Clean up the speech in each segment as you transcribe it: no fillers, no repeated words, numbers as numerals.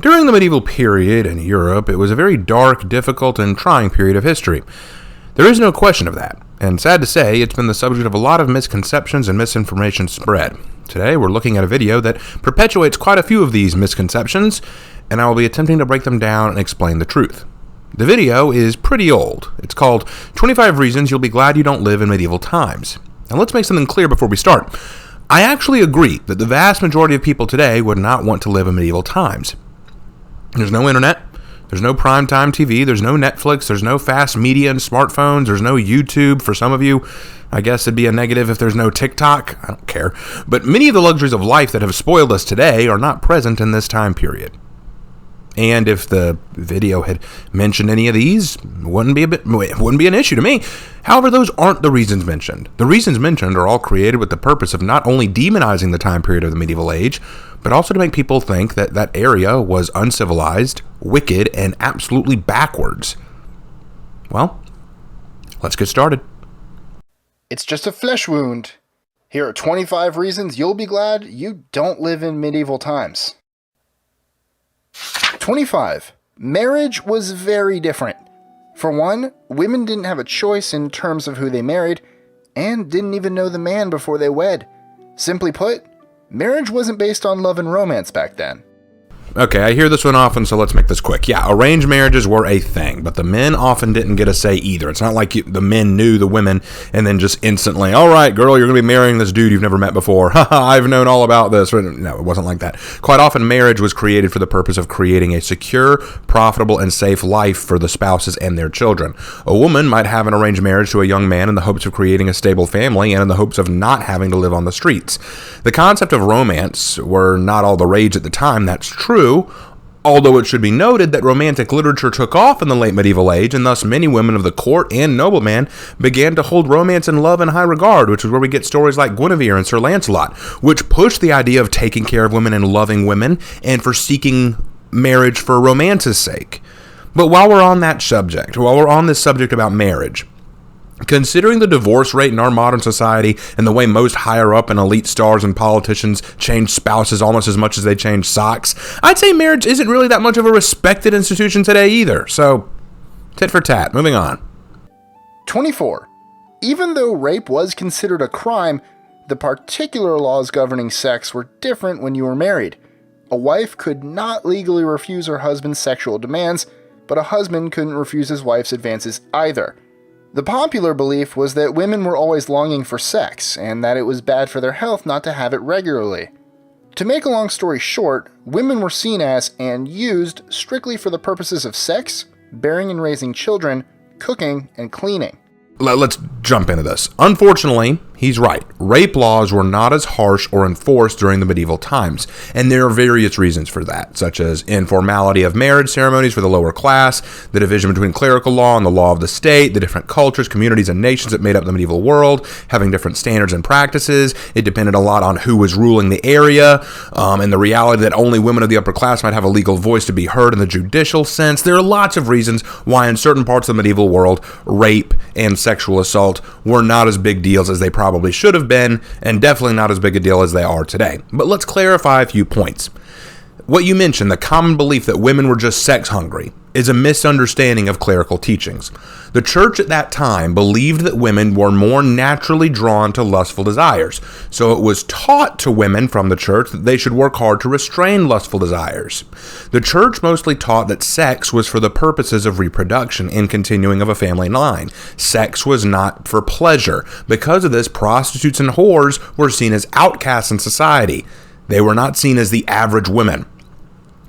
During the medieval period in Europe, it was a very dark, difficult, and trying period of history. There is no question of that, and sad to say, it's been the subject of a lot of misconceptions and misinformation spread. Today, we're looking at a video that perpetuates quite a few of these misconceptions, and I will be attempting to break them down and explain the truth. The video is pretty old. It's called 25 Reasons You'll Be Glad You Don't Live in Medieval Times. Now let's make something clear before we start. I actually agree that the vast majority of people today would not want to live in medieval times. There's no internet, there's no primetime TV, there's no Netflix, there's no fast media and smartphones, there's no YouTube. For some of you, I guess it'd be a negative if there's no TikTok. I don't care. But many of the luxuries of life that have spoiled us today are not present in this time period. And if the video had mentioned any of these, it wouldn't be an issue to me. However, those aren't the reasons mentioned. The reasons mentioned are all created with the purpose of not only demonizing the time period of the medieval age, but also to make people think that that area was uncivilized, wicked, and absolutely backwards. Well, let's get started. It's just a flesh wound. Here are 25 reasons you'll be glad you don't live in medieval times. 25. Marriage was very different. For one, women didn't have a choice in terms of who they married, and didn't even know the man before they wed. Simply put, marriage wasn't based on love and romance back then. Okay, I hear this one often, so let's make this quick. Yeah, arranged marriages were a thing, but the men often didn't get a say either. It's not like the men knew the women and then just instantly, all right, girl, you're going to be marrying this dude you've never met before. Haha, I've known all about this. No, it wasn't like that. Quite often, marriage was created for the purpose of creating a secure, profitable, and safe life for the spouses and their children. A woman might have an arranged marriage to a young man in the hopes of creating a stable family and in the hopes of not having to live on the streets. The concept of romance were not all the rage at the time, that's true. Although it should be noted that romantic literature took off in the late medieval age, and thus many women of the court and noblemen began to hold romance and love in high regard, which is where we get stories like Guinevere and Sir Lancelot, which pushed the idea of taking care of women and loving women, and for seeking marriage for romance's sake. But while we're on this subject about marriage, considering the divorce rate in our modern society and the way most higher up and elite stars and politicians change spouses almost as much as they change socks, I'd say marriage isn't really that much of a respected institution today either. So, tit for tat. Moving on. 24. Even though rape was considered a crime, the particular laws governing sex were different when you were married. A wife could not legally refuse her husband's sexual demands, but a husband couldn't refuse his wife's advances either. The popular belief was that women were always longing for sex, and that it was bad for their health not to have it regularly. To make a long story short, women were seen as, and used, strictly for the purposes of sex, bearing and raising children, cooking, and cleaning. Let's jump into this. Unfortunately, he's right. Rape laws were not as harsh or enforced during the medieval times, and there are various reasons for that, such as informality of marriage ceremonies for the lower class, the division between clerical law and the law of the state, the different cultures, communities, and nations that made up the medieval world, having different standards and practices. It depended a lot on who was ruling the area, and the reality that only women of the upper class might have a legal voice to be heard in the judicial sense. There are lots of reasons why in certain parts of the medieval world, rape and sexual assault were not as big deals as they probably should have been, and definitely not as big a deal as they are today. But let's clarify a few points. What you mentioned, the common belief that women were just sex hungry, is a misunderstanding of clerical teachings. The church at that time believed that women were more naturally drawn to lustful desires, so it was taught to women from the church that they should work hard to restrain lustful desires. The church mostly taught that sex was for the purposes of reproduction and continuing of a family line. Sex was not for pleasure. Because of this, prostitutes and whores were seen as outcasts in society. They were not seen as the average women.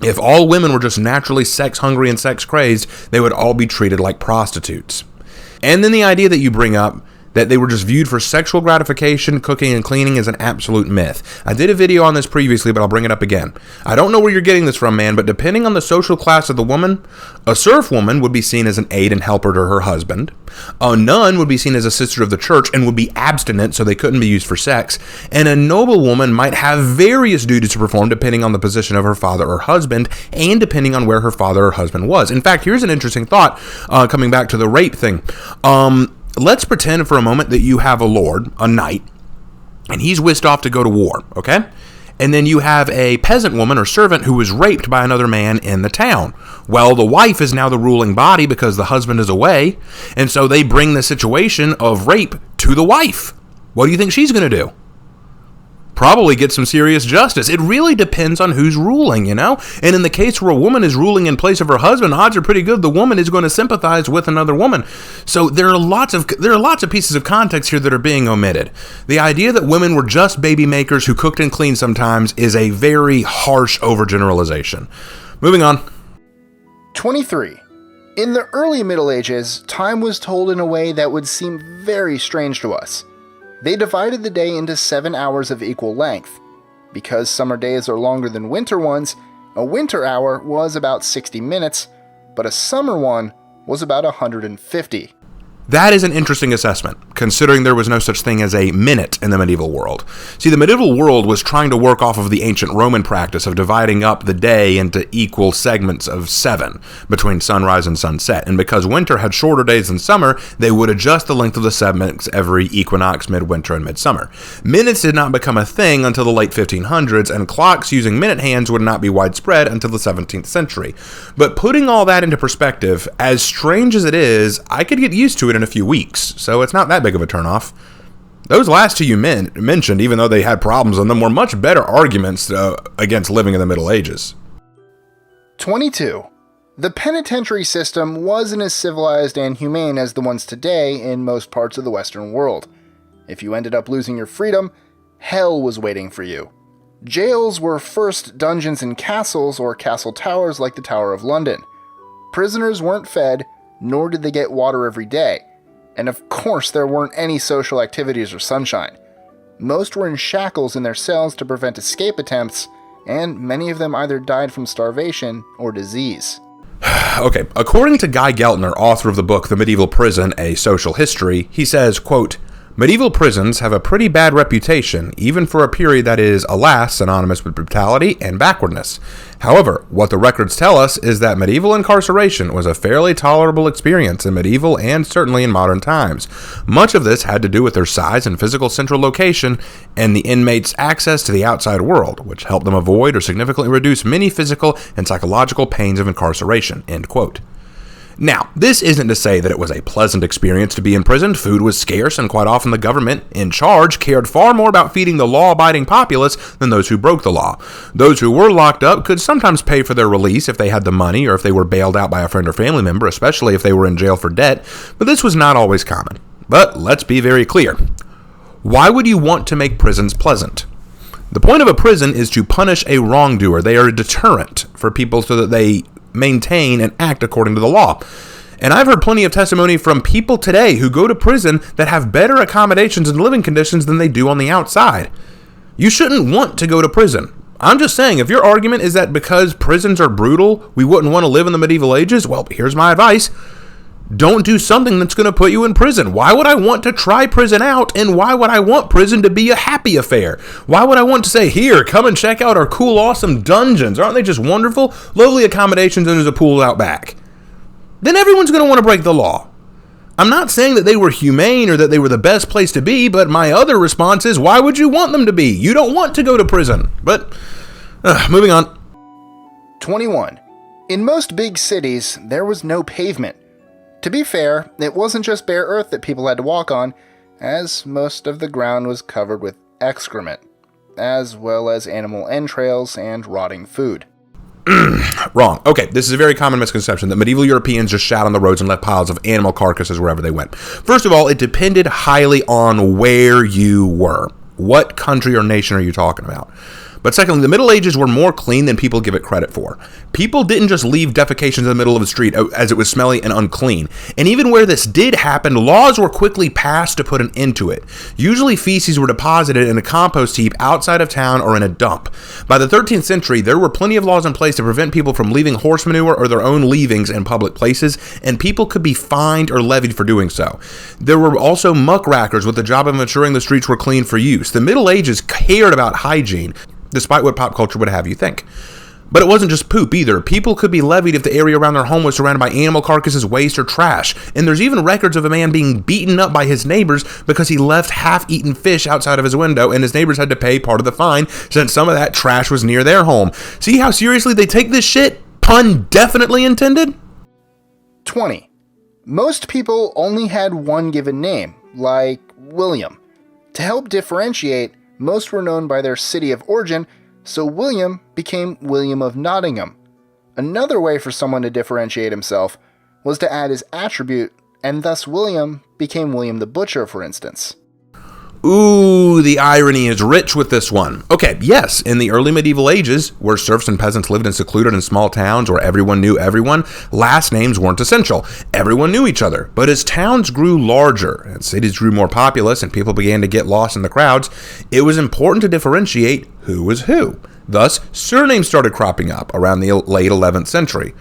If all women were just naturally sex hungry and sex crazed, they would all be treated like prostitutes. And then the idea that you bring up that they were just viewed for sexual gratification, cooking, and cleaning is an absolute myth. I did a video on this previously, but I'll bring it up again. I don't know where you're getting this from, man, but depending on the social class of the woman, a serf woman would be seen as an aid and helper to her husband. A nun would be seen as a sister of the church and would be abstinent, so they couldn't be used for sex. And a noble woman might have various duties to perform depending on the position of her father or husband, and depending on where her father or husband was. In fact, here's an interesting thought, coming back to the rape thing. Let's pretend for a moment that you have a lord, a knight, and he's whisked off to go to war, okay? And then you have a peasant woman or servant who was raped by another man in the town. Well, the wife is now the ruling body because the husband is away, and so they bring the situation of rape to the wife. What do you think she's going to do? Probably get some serious justice. It really depends on who's ruling, you know? And in the case where a woman is ruling in place of her husband, odds are pretty good the woman is going to sympathize with another woman. So there are lots of pieces of context here that are being omitted. The idea that women were just baby makers who cooked and cleaned sometimes is a very harsh overgeneralization. Moving on. 23. In the early Middle Ages, time was told in a way that would seem very strange to us. They divided the day into 7 hours of equal length. Because summer days are longer than winter ones, a winter hour was about 60 minutes, but a summer one was about 150. That is an interesting assessment, considering there was no such thing as a minute in the medieval world. See, the medieval world was trying to work off of the ancient Roman practice of dividing up the day into equal segments of 7 between sunrise and sunset. And because winter had shorter days than summer, they would adjust the length of the segments every equinox, midwinter, and midsummer. Minutes did not become a thing until the late 1500s, and clocks using minute hands would not be widespread until the 17th century. But putting all that into perspective, as strange as it is, I could get used to it in a few weeks, so it's not that big of a turnoff. Those last two you mentioned, even though they had problems on them, were much better arguments against living in the Middle Ages. 22. The penitentiary system wasn't as civilized and humane as the ones today in most parts of the Western world. If you ended up losing your freedom, hell was waiting for you. Jails were first dungeons in castles or castle towers like the Tower of London. Prisoners weren't fed, nor did they get water every day. And of course, there weren't any social activities or sunshine. Most were in shackles in their cells to prevent escape attempts, and many of them either died from starvation or disease. Okay, according to Guy Geltner, author of the book The Medieval Prison, A Social History, he says, quote, "Medieval prisons have a pretty bad reputation, even for a period that is, alas, synonymous with brutality and backwardness. However, what the records tell us is that medieval incarceration was a fairly tolerable experience in medieval and certainly in modern times. Much of this had to do with their size and physical central location and the inmates' access to the outside world, which helped them avoid or significantly reduce many physical and psychological pains of incarceration." End quote. Now, this isn't to say that it was a pleasant experience to be imprisoned. Food was scarce, and quite often the government in charge cared far more about feeding the law-abiding populace than those who broke the law. Those who were locked up could sometimes pay for their release if they had the money or if they were bailed out by a friend or family member, especially if they were in jail for debt, but this was not always common. But let's be very clear. Why would you want to make prisons pleasant? The point of a prison is to punish a wrongdoer. They are a deterrent for people so that they maintain and act according to the law. And I've heard plenty of testimony from people today who go to prison that have better accommodations and living conditions than they do on the outside. You shouldn't want to go to prison. I'm just saying, if your argument is that because prisons are brutal, we wouldn't want to live in the medieval ages, well, here's my advice. Don't do something that's going to put you in prison. Why would I want to try prison out, and why would I want prison to be a happy affair? Why would I want to say, here, come and check out our cool, awesome dungeons? Aren't they just wonderful? Lovely accommodations, and there's a pool out back. Then everyone's going to want to break the law. I'm not saying that they were humane or that they were the best place to be, but my other response is, why would you want them to be? You don't want to go to prison. But, moving on. 21. In most big cities, there was no pavement. To be fair, it wasn't just bare earth that people had to walk on, as most of the ground was covered with excrement, as well as animal entrails and rotting food. Wrong. Okay, this is a very common misconception that medieval Europeans just shat on the roads and left piles of animal carcasses wherever they went. First of all, it depended highly on where you were. What country or nation are you talking about? But secondly, the Middle Ages were more clean than people give it credit for. People didn't just leave defecations in the middle of the street as it was smelly and unclean. And even where this did happen, laws were quickly passed to put an end to it. Usually feces were deposited in a compost heap outside of town or in a dump. By the 13th century, there were plenty of laws in place to prevent people from leaving horse manure or their own leavings in public places, and people could be fined or levied for doing so. There were also muckrackers with the job of ensuring the streets were clean for use. The Middle Ages cared about hygiene, despite what pop culture would have you think. But it wasn't just poop either. People could be levied if the area around their home was surrounded by animal carcasses, waste, or trash. And there's even records of a man being beaten up by his neighbors because he left half-eaten fish outside of his window, and his neighbors had to pay part of the fine since some of that trash was near their home. See how seriously they take this shit? Pun definitely intended? 20. Most people only had one given name, like William. To help differentiate, most were known by their city of origin, so William became William of Nottingham. Another way for someone to differentiate himself was to add his attribute, and thus William became William the Butcher, for instance. Ooh, the irony is rich with this one. Okay, yes, in the early medieval ages, where serfs and peasants lived in secluded and small towns where everyone knew everyone, last names weren't essential. Everyone knew each other. But as towns grew larger and cities grew more populous and people began to get lost in the crowds, it was important to differentiate who was who. Thus, surnames started cropping up around the late 11th century.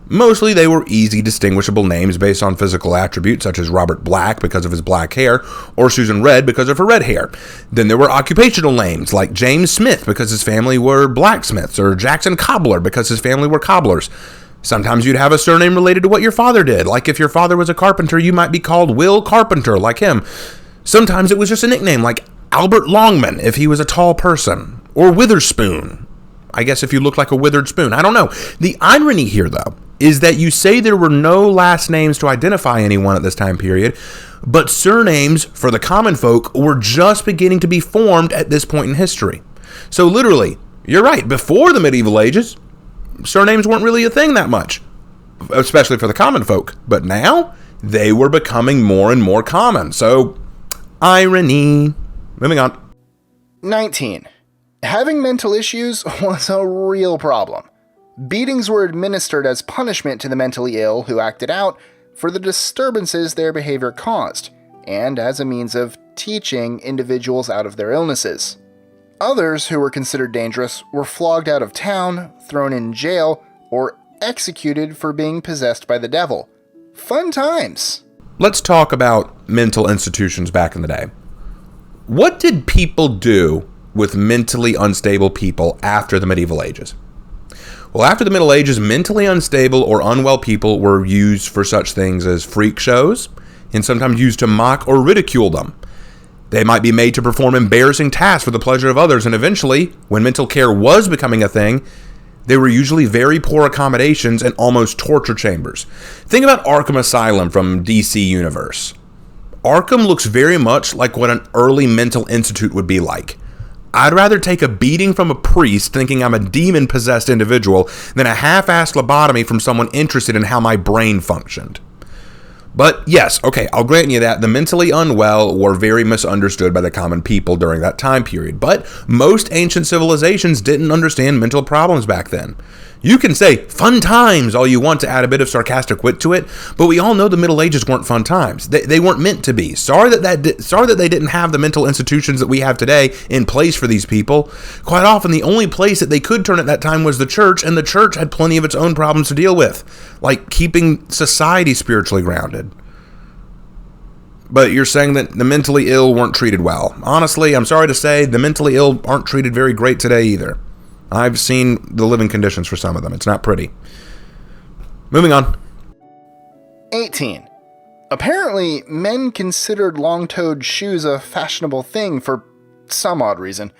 Mostly they were easy distinguishable names based on physical attributes such as Robert Black because of his black hair or Susan Red because of her red hair. Then there were occupational names like James Smith because his family were blacksmiths or Jackson Cobbler because his family were cobblers. Sometimes you'd have a surname related to what your father did, like if your father was a carpenter you might be called Will Carpenter like him. Sometimes it was just a nickname like Albert Longman if he was a tall person, or Witherspoon. I guess if you look like a withered spoon. I don't know. The irony here though is that you say there were no last names to identify anyone at this time period, but surnames for the common folk were just beginning to be formed at this point in history. So literally, you're right, before the medieval ages, surnames weren't really a thing that much, especially for the common folk. But now, they were becoming more and more common. So, irony. Moving on. 19. Having mental issues was a real problem. Beatings were administered as punishment to the mentally ill who acted out for the disturbances their behavior caused, and as a means of teaching individuals out of their illnesses. Others who were considered dangerous were flogged out of town, thrown in jail, or executed for being possessed by the devil. Fun times! Let's talk about mental institutions back in the day. What did people do with mentally unstable people after the medieval ages? Well, after the Middle Ages, mentally unstable or unwell people were used for such things as freak shows and sometimes used to mock or ridicule them. They might be made to perform embarrassing tasks for the pleasure of others, and eventually, when mental care was becoming a thing, they were usually very poor accommodations and almost torture chambers. Think about Arkham Asylum from DC Universe. Arkham looks very much like what an early mental institute would be like. I'd rather take a beating from a priest thinking I'm a demon-possessed individual than a half-assed lobotomy from someone interested in how my brain functioned. But yes, okay, I'll grant you that the mentally unwell were very misunderstood by the common people during that time period, but most ancient civilizations didn't understand mental problems back then. You can say fun times all you want to add a bit of sarcastic wit to it, but we all know the Middle Ages weren't fun times. They weren't meant to be. Sorry that they didn't have the mental institutions that we have today in place for these people. Quite often, the only place that they could turn at that time was the church, and the church had plenty of its own problems to deal with, like keeping society spiritually grounded. But you're saying that the mentally ill weren't treated well. Honestly, I'm sorry to say, the mentally ill aren't treated very great today either. I've seen the living conditions for some of them. It's not pretty. Moving on. 18. Apparently, men considered long-toed shoes a fashionable thing for some odd reason.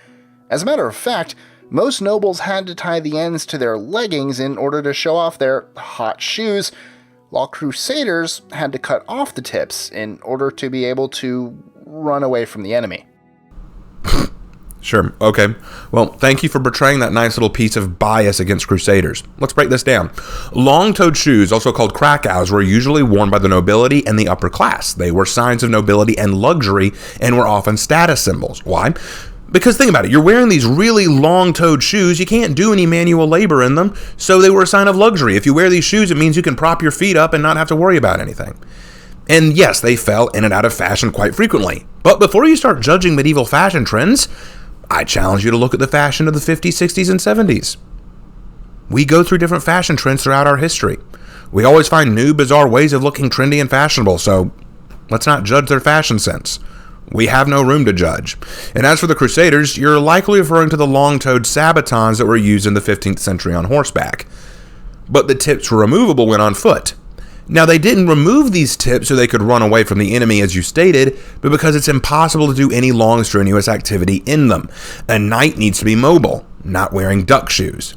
As a matter of fact, most nobles had to tie the ends to their leggings in order to show off their hot shoes, while crusaders had to cut off the tips in order to be able to run away from the enemy. Sure, okay. Well, thank you for portraying that nice little piece of bias against crusaders. Let's break this down. Long-toed shoes, also called krakows, were usually worn by the nobility and the upper class. They were signs of nobility and luxury and were often status symbols. Why? Because think about it, you're wearing these really long-toed shoes, you can't do any manual labor in them, so they were a sign of luxury. If you wear these shoes, it means you can prop your feet up and not have to worry about anything. And yes, they fell in and out of fashion quite frequently. But before you start judging medieval fashion trends, I challenge you to look at the fashion of the 50s, 60s, and 70s. We go through different fashion trends throughout our history. We always find new, bizarre ways of looking trendy and fashionable, so let's not judge their fashion sense. We have no room to judge. And as for the Crusaders, you're likely referring to the long-toed sabatons that were used in the 15th century on horseback. But the tips were removable when on foot. Now, they didn't remove these tips so they could run away from the enemy, as you stated, but because it's impossible to do any long, strenuous activity in them. A knight needs to be mobile, not wearing duck shoes.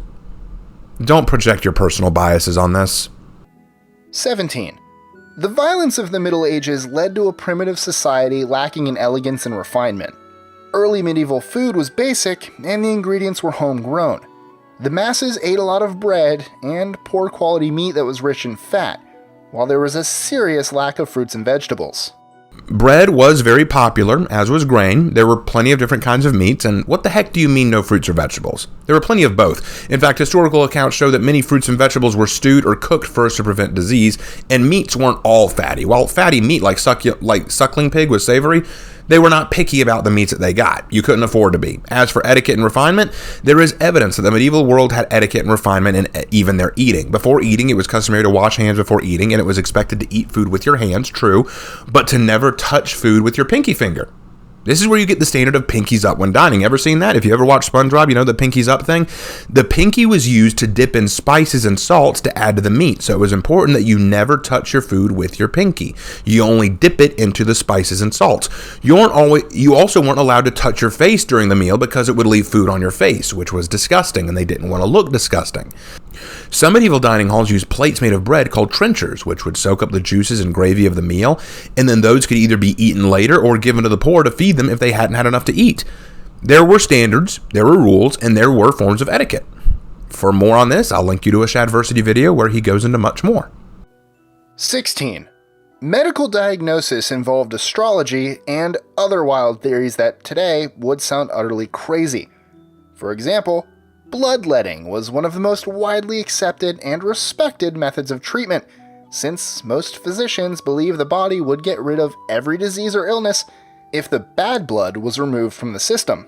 Don't project your personal biases on this. 17. The violence of the Middle Ages led to a primitive society lacking in elegance and refinement. Early medieval food was basic, and the ingredients were homegrown. The masses ate a lot of bread and poor quality meat that was rich in fat, while there was a serious lack of fruits and vegetables. Bread was very popular, as was grain. There were plenty of different kinds of meats, and what the heck do you mean no fruits or vegetables? There were plenty of both. In fact, historical accounts show that many fruits and vegetables were stewed or cooked first to prevent disease, and meats weren't all fatty. While fatty meat like suckling pig was savory, they were not picky about the meats that they got. You couldn't afford to be. As for etiquette and refinement, there is evidence that the medieval world had etiquette and refinement in even their eating. Before eating, it was customary to wash hands before eating, and it was expected to eat food with your hands, true, but to never touch food with your pinky finger. This is where you get the standard of pinkies up when dining. Ever seen that? If you ever watched SpongeBob, you know the pinkies up thing? The pinky was used to dip in spices and salts to add to the meat, so it was important that you never touch your food with your pinky. You only dip it into the spices and salts. You also weren't allowed to touch your face during the meal because it would leave food on your face, which was disgusting, and they didn't want to look disgusting. Some medieval dining halls used plates made of bread called trenchers, which would soak up the juices and gravy of the meal, and then those could either be eaten later or given to the poor to feed them if they hadn't had enough to eat. There were standards, there were rules, and there were forms of etiquette. For more on this, I'll link you to a Shadversity video where he goes into much more. 16. Medical diagnosis involved astrology and other wild theories that today would sound utterly crazy. For example, bloodletting was one of the most widely accepted and respected methods of treatment, since most physicians believe the body would get rid of every disease or illness if the bad blood was removed from the system.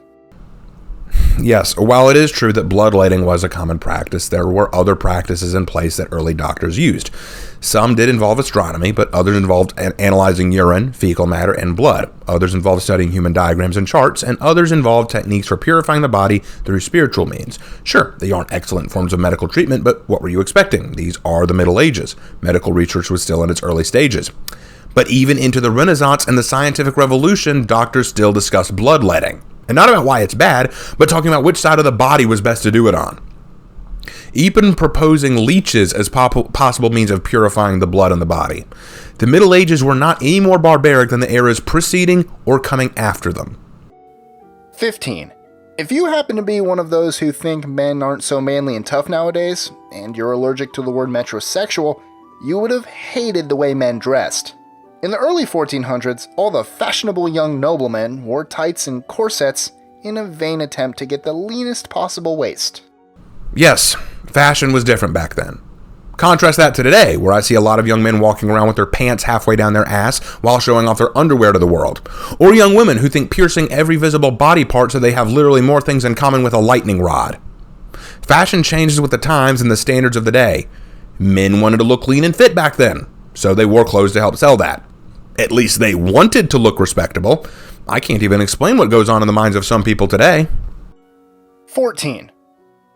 Yes, while it is true that bloodletting was a common practice, there were other practices in place that early doctors used. Some did involve astronomy, but others involved analyzing urine, fecal matter, and blood. Others involved studying human diagrams and charts, and others involved techniques for purifying the body through spiritual means. Sure, they aren't excellent forms of medical treatment, but what were you expecting? These are the Middle Ages. Medical research was still in its early stages. But even into the Renaissance and the Scientific Revolution, doctors still discussed bloodletting. And not about why it's bad, but talking about which side of the body was best to do it on. Even proposing leeches as possible means of purifying the blood in the body. The Middle Ages were not any more barbaric than the eras preceding or coming after them. 15. If you happen to be one of those who think men aren't so manly and tough nowadays, and you're allergic to the word metrosexual, you would have hated the way men dressed. In the early 1400s, all the fashionable young noblemen wore tights and corsets in a vain attempt to get the leanest possible waist. Yes, fashion was different back then. Contrast that to today, where I see a lot of young men walking around with their pants halfway down their ass while showing off their underwear to the world. Or young women who think piercing every visible body part so they have literally more things in common with a lightning rod. Fashion changes with the times and the standards of the day. Men wanted to look lean and fit back then, so they wore clothes to help sell that. At least they wanted to look respectable. I can't even explain what goes on in the minds of some people today. 14.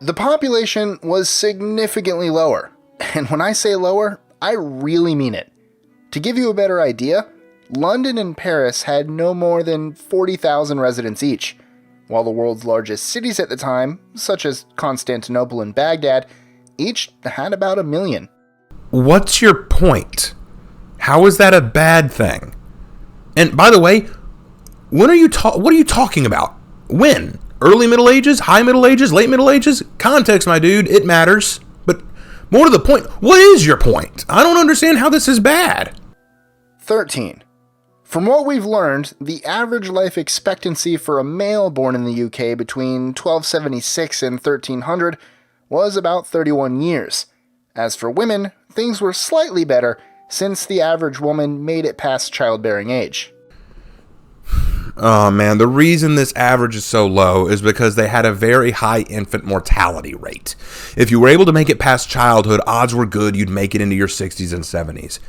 The population was significantly lower. And when I say lower, I really mean it. To give you a better idea, London and Paris had no more than 40,000 residents each, while the world's largest cities at the time, such as Constantinople and Baghdad, each had about 1 million. What's your point? How is that a bad thing? And by the way, what are you talking about? When? Early Middle Ages? High Middle Ages? Late Middle Ages? Context, my dude, it matters. But more to the point, what is your point? I don't understand how this is bad. 13. From what we've learned, the average life expectancy for a male born in the UK between 1276 and 1300 was about 31 years. As for women, things were slightly better, since the average woman made it past childbearing age. Oh man, the reason this average is so low is because they had a very high infant mortality rate. If you were able to make it past childhood, odds were good you'd make it into your 60s and 70s.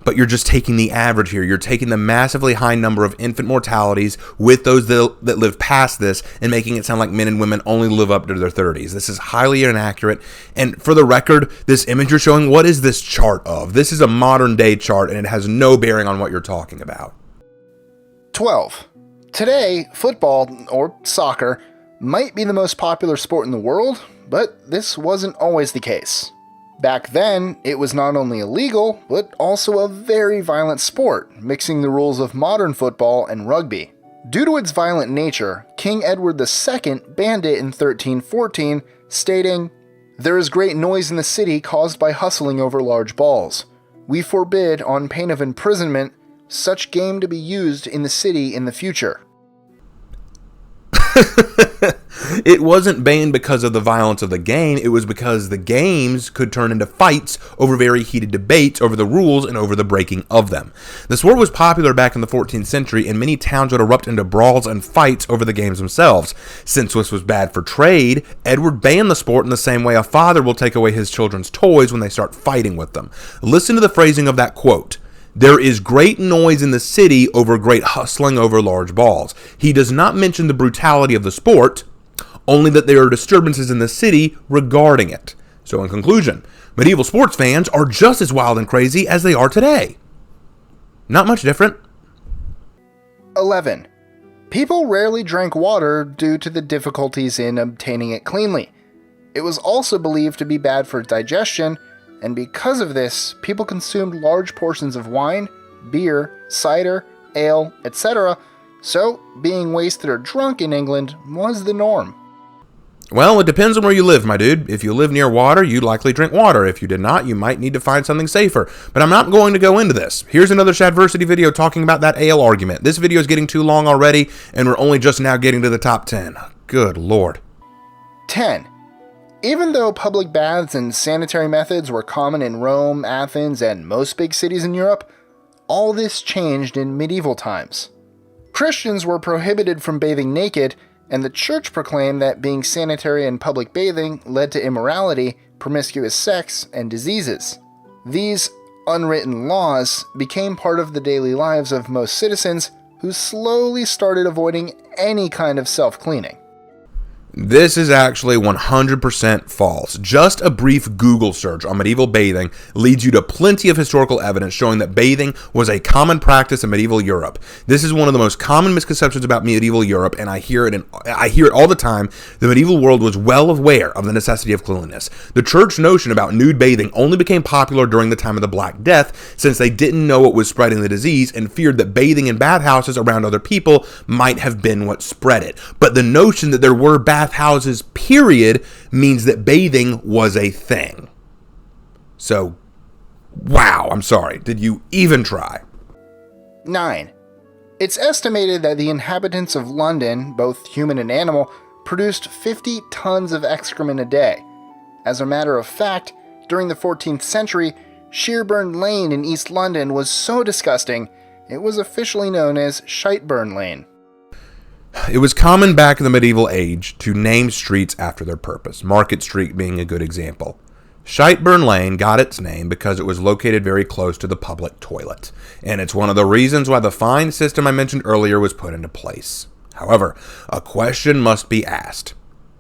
But you're just taking the average here. You're taking the massively high number of infant mortalities with those that live past this and making it sound like men and women only live up to their 30s. This is highly inaccurate. And for the record, this image you're showing, what is this chart of? This is a modern day chart and it has no bearing on what you're talking about. 12. Today, football, or soccer, might be the most popular sport in the world, but this wasn't always the case. Back then, it was not only illegal, but also a very violent sport, mixing the rules of modern football and rugby. Due to its violent nature, King Edward II banned it in 1314, stating, "There is great noise in the city caused by hustling over large balls. We forbid, on pain of imprisonment, such game to be used in the city in the future." It wasn't banned because of the violence of the game. It was because the games could turn into fights over very heated debates over the rules and over the breaking of them. The sport was popular back in the 14th century, and many towns would erupt into brawls and fights over the games themselves. Since this was bad for trade, Edward banned the sport in the same way a father will take away his children's toys when they start fighting with them. Listen to the phrasing of that quote. "There is great noise in the city over great hustling over large balls." He does not mention the brutality of the sport, only that there are disturbances in the city regarding it. So in conclusion, medieval sports fans are just as wild and crazy as they are today. Not much different. 11. People rarely drank water due to the difficulties in obtaining it cleanly. It was also believed to be bad for digestion, and because of this, people consumed large portions of wine, beer, cider, ale, etc., so being wasted or drunk in England was the norm. Well, it depends on where you live, my dude. If you live near water, you likely drink water. If you did not, you might need to find something safer. But I'm not going to go into this. Here's another Shadversity video talking about that ale argument. This video is getting too long already, and we're only just now getting to the top 10. Good Lord. 10. Even though public baths and sanitary methods were common in Rome, Athens, and most big cities in Europe, all this changed in medieval times. Christians were prohibited from bathing naked, and the church proclaimed that being sanitary and public bathing led to immorality, promiscuous sex, and diseases. These unwritten laws became part of the daily lives of most citizens who slowly started avoiding any kind of self-cleaning. This is actually 100% false. Just a brief Google search on medieval bathing leads you to plenty of historical evidence showing that bathing was a common practice in medieval Europe. This is one of the most common misconceptions about medieval Europe, and I hear it all the time. The medieval world was well aware of the necessity of cleanliness. The church notion about nude bathing only became popular during the time of the Black Death, since they didn't know what was spreading the disease and feared that bathing in bathhouses around other people might have been what spread it. But the notion that there were bathhouses, period, means that bathing was a thing. So, wow, I'm sorry. Did you even try? 9. It's estimated that the inhabitants of London, both human and animal, produced 50 tons of excrement a day. As a matter of fact, during the 14th century, Shearburn Lane in East London was so disgusting, it was officially known as Shiteburn Lane. It was common back in the medieval age to name streets after their purpose, Market Street being a good example. Shiteburn Lane got its name because it was located very close to the public toilet, and it's one of the reasons why the fine system I mentioned earlier was put into place. However, a question must be asked.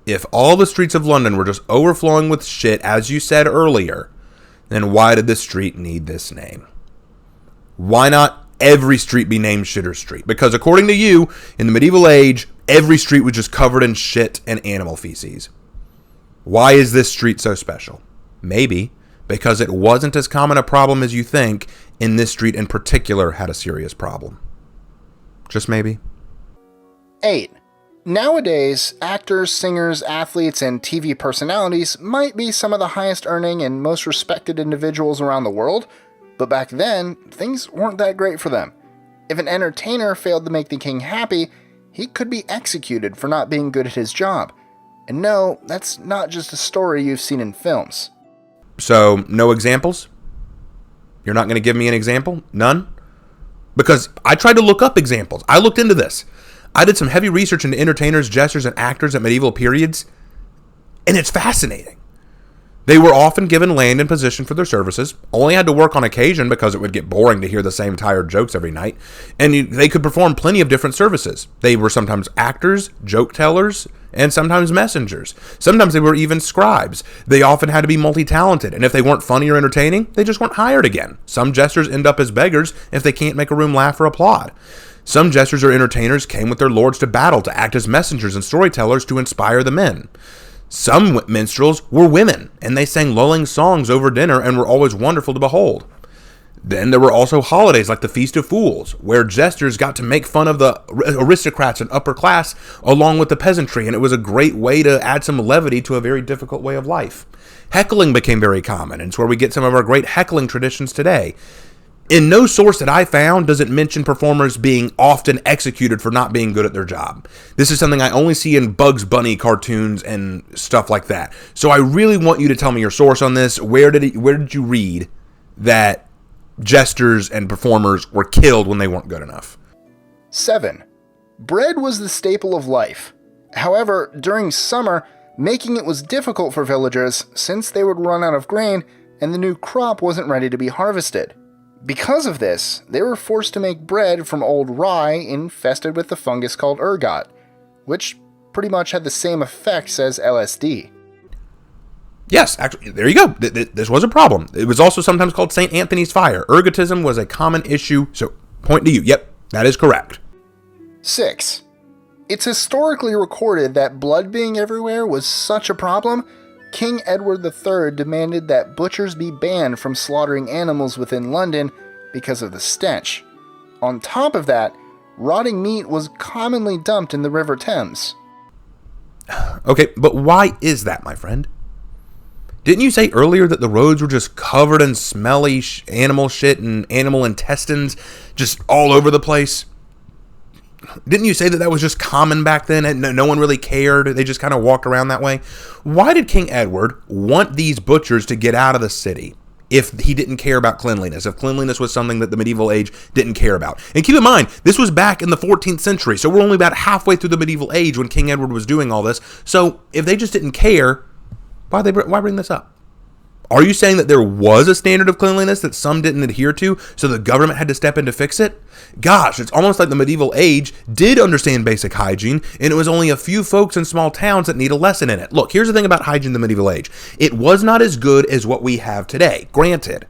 If all the streets of London were just overflowing with shit, as you said earlier, then why did the street need this name? Why not every street be named Shitter Street? Because according to you, in the medieval age, every street was just covered in shit and animal feces. Why is this street so special? Maybe because it wasn't as common a problem as you think, and this street in particular had a serious problem. Just maybe. 8. Nowadays, actors, singers, athletes, and TV personalities might be some of the highest earning and most respected individuals around the world, but back then, things weren't that great for them. If an entertainer failed to make the king happy, he could be executed for not being good at his job. And no, that's not just a story you've seen in films. So, no examples? You're not going to give me an example? None? Because I tried to look up examples. I looked into this. I did some heavy research into entertainers, jesters, and actors at medieval periods, and it's fascinating. They were often given land and position for their services, only had to work on occasion because it would get boring to hear the same tired jokes every night, and they could perform plenty of different services. They were sometimes actors, joke tellers, and sometimes messengers. Sometimes they were even scribes. They often had to be multi-talented, and if they weren't funny or entertaining, they just weren't hired again. Some jesters end up as beggars if they can't make a room laugh or applaud. Some jesters or entertainers came with their lords to battle to act as messengers and storytellers to inspire the men. Some minstrels were women, and they sang lulling songs over dinner and were always wonderful to behold. Then there were also holidays like the Feast of Fools, where jesters got to make fun of the aristocrats and upper class along with the peasantry, and it was a great way to add some levity to a very difficult way of life. Heckling became very common, and it's where we get some of our great heckling traditions today. In no source that I found does it mention performers being often executed for not being good at their job. This is something I only see in Bugs Bunny cartoons and stuff like that. So I really want you to tell me your source on this. Where did you read that jesters and performers were killed when they weren't good enough? 7. Bread was the staple of life. However, during summer, making it was difficult for villagers since they would run out of grain and the new crop wasn't ready to be harvested. Because of this, they were forced to make bread from old rye infested with the fungus called ergot, which pretty much had the same effects as LSD. Yes, actually, there you go. This was a problem. It was also sometimes called St. Anthony's fire. Ergotism was a common issue, so point to you. Yep, that is correct. 6. It's historically recorded that blood being everywhere was such a problem, King Edward III demanded that butchers be banned from slaughtering animals within London because of the stench. On top of that, rotting meat was commonly dumped in the River Thames. Okay, but why is that, my friend? Didn't you say earlier that the roads were just covered in smelly animal shit and animal intestines just all over the place? Didn't you say that was just common back then and no one really cared? They just kind of walked around that way. Why did King Edward want these butchers to get out of the city if he didn't care about cleanliness, if cleanliness was something that the medieval age didn't care about? And keep in mind, this was back in the 14th century, so we're only about halfway through the medieval age when King Edward was doing all this. So if they just didn't care, why bring this up? Are you saying that there was a standard of cleanliness that some didn't adhere to, so the government had to step in to fix it? Gosh, it's almost like the medieval age did understand basic hygiene, and it was only a few folks in small towns that need a lesson in it. Look, here's the thing about hygiene in the medieval age. It was not as good as what we have today, granted.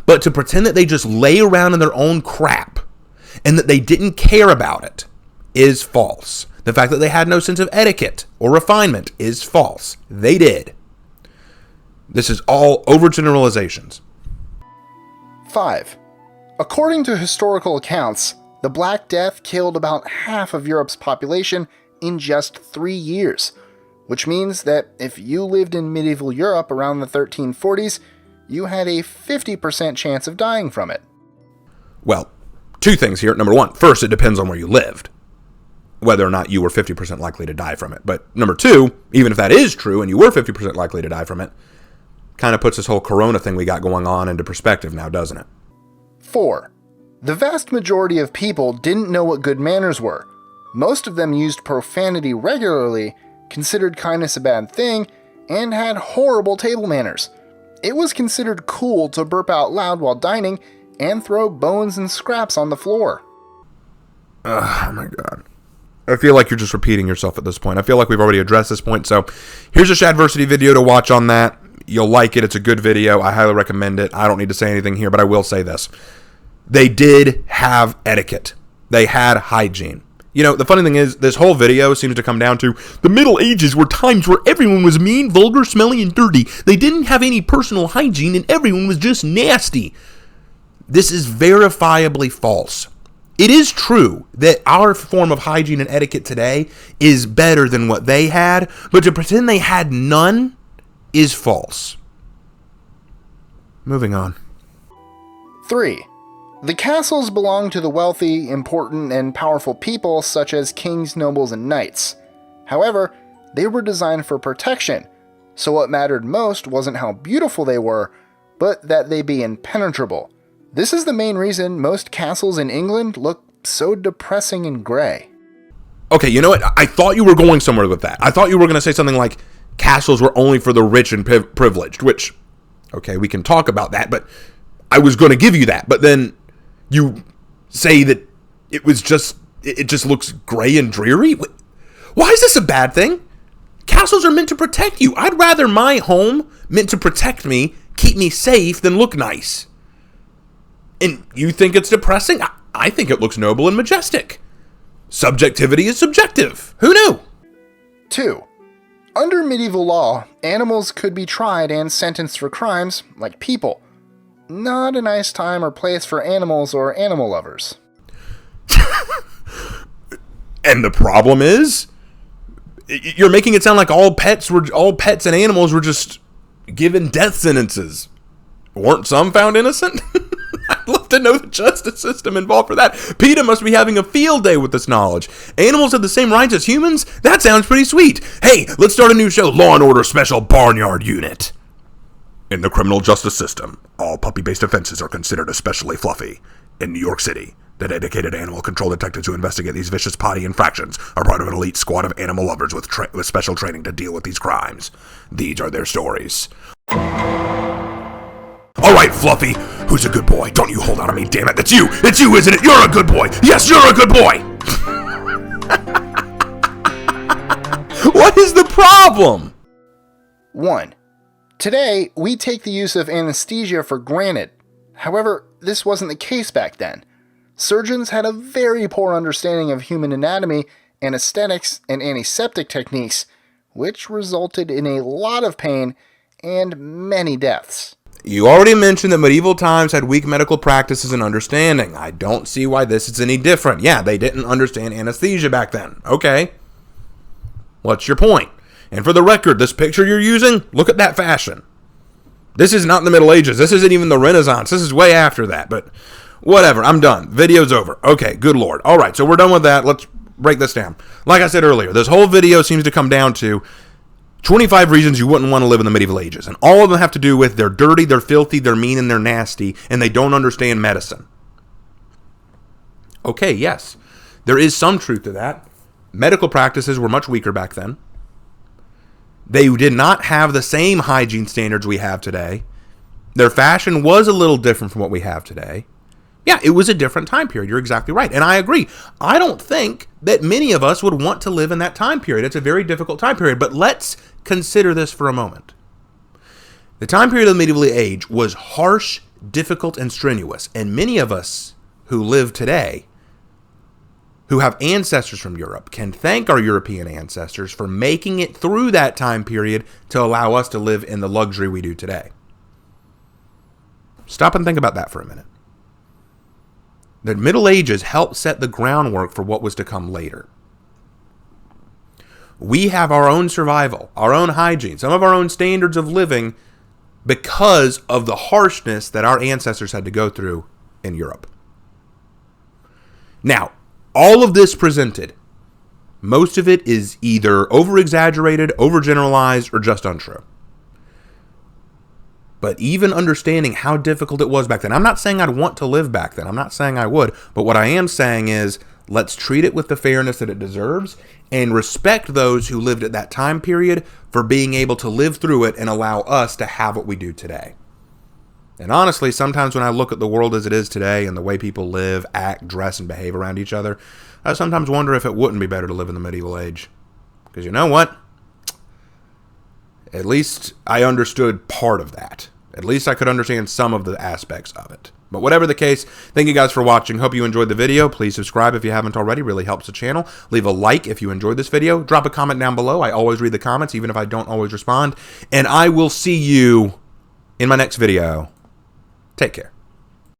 But to pretend that they just lay around in their own crap and that they didn't care about it is false. The fact that they had no sense of etiquette or refinement is false. They did. This is all overgeneralizations. 5. According to historical accounts, the Black Death killed about half of Europe's population in just 3 years, which means that if you lived in medieval Europe around the 1340s, you had a 50% chance of dying from it. Well, two things here. Number one, first, it depends on where you lived, whether or not you were 50% likely to die from it. But number two, even if that is true and you were 50% likely to die from it, kind of puts this whole corona thing we got going on into perspective now, doesn't it? 4. The vast majority of people didn't know what good manners were. Most of them used profanity regularly, considered kindness a bad thing, and had horrible table manners. It was considered cool to burp out loud while dining and throw bones and scraps on the floor. Oh my God. I feel like you're just repeating yourself at this point. I feel like we've already addressed this point. So here's a Shadversity video to watch on that. You'll like it. It's a good video. I highly recommend it. I don't need to say anything here, but I will say this. They did have etiquette. They had hygiene. You know, the funny thing is, this whole video seems to come down to the Middle Ages were times where everyone was mean, vulgar, smelly, and dirty. They didn't have any personal hygiene, and everyone was just nasty. This is verifiably false. It is true that our form of hygiene and etiquette today is better than what they had, but to pretend they had none is false. Moving on. 3. The castles belonged to the wealthy, important, and powerful people such as kings, nobles, and knights. However, they were designed for protection, so what mattered most wasn't how beautiful they were, but that they be impenetrable. This is the main reason most castles in England look so depressing and gray. Okay, you know what? I thought you were going somewhere with that. I thought you were going to say something like, castles were only for the rich and privileged, which, okay, we can talk about that, but I was going to give you that. But then you say that it just looks gray and dreary. Why is this a bad thing? Castles are meant to protect you. I'd rather my home, meant to protect me, keep me safe, than look nice. And you think it's depressing? I think it looks noble and majestic. Subjectivity is subjective. Who knew? 2. Under medieval law, animals could be tried and sentenced for crimes like people. Not a nice time or place for animals or animal lovers. And the problem is, you're making it sound like all pets and animals were just given death sentences. Weren't some found innocent? I'd love to know the justice system involved for that. PETA must be having a field day with this knowledge. Animals have the same rights as humans? That sounds pretty sweet. Hey, let's start a new show, Law & Order Special Barnyard Unit. In the criminal justice system, all puppy-based offenses are considered especially fluffy. In New York City, the dedicated animal control detectives who investigate these vicious potty infractions are part of an elite squad of animal lovers with special training to deal with these crimes. These are their stories. All right, Fluffy, who's a good boy? Don't you hold on to me, damn it. It's you, isn't it? You're a good boy. Yes, you're a good boy. What is the problem? 1. Today, we take the use of anesthesia for granted. However, this wasn't the case back then. Surgeons had a very poor understanding of human anatomy, anesthetics, and antiseptic techniques, which resulted in a lot of pain and many deaths. You already mentioned that medieval times had weak medical practices and understanding. I don't see why this is any different. Yeah, they didn't understand anesthesia back then. Okay. What's your point? And for the record, this picture you're using, look at that fashion. This is not the Middle Ages. This isn't even the Renaissance. This is way after that. But whatever, I'm done. Video's over. Okay, good Lord. All right, so we're done with that. Let's break this down. Like I said earlier, this whole video seems to come down to 25 reasons you wouldn't want to live in the medieval ages. And all of them have to do with they're dirty, they're filthy, they're mean, and they're nasty, and they don't understand medicine. Okay, yes, there is some truth to that. Medical practices were much weaker back then. They did not have the same hygiene standards we have today. Their fashion was a little different from what we have today. Yeah, it was a different time period. You're exactly right. And I agree. I don't think that many of us would want to live in that time period. It's a very difficult time period. But let's consider this for a moment. The time period of the medieval age was harsh, difficult, and strenuous. And many of us who live today, who have ancestors from Europe, can thank our European ancestors for making it through that time period to allow us to live in the luxury we do today. Stop and think about that for a minute. The Middle Ages helped set the groundwork for what was to come later. We have our own survival, our own hygiene, some of our own standards of living because of the harshness that our ancestors had to go through in Europe. Now, all of this presented, most of it is either over-exaggerated, overgeneralized, or just untrue. But even understanding how difficult it was back then, I'm not saying I'd want to live back then. I'm not saying I would. But what I am saying is, let's treat it with the fairness that it deserves and respect those who lived at that time period for being able to live through it and allow us to have what we do today. And honestly, sometimes when I look at the world as it is today and the way people live, act, dress, and behave around each other, I sometimes wonder if it wouldn't be better to live in the medieval age. Because you know what? At least I understood part of that. At least I could understand some of the aspects of it. But whatever the case, thank you guys for watching. Hope you enjoyed the video. Please subscribe if you haven't already. Really helps the channel. Leave a like if you enjoyed this video. Drop a comment down below. I always read the comments, even if I don't always respond. And I will see you in my next video. Take care.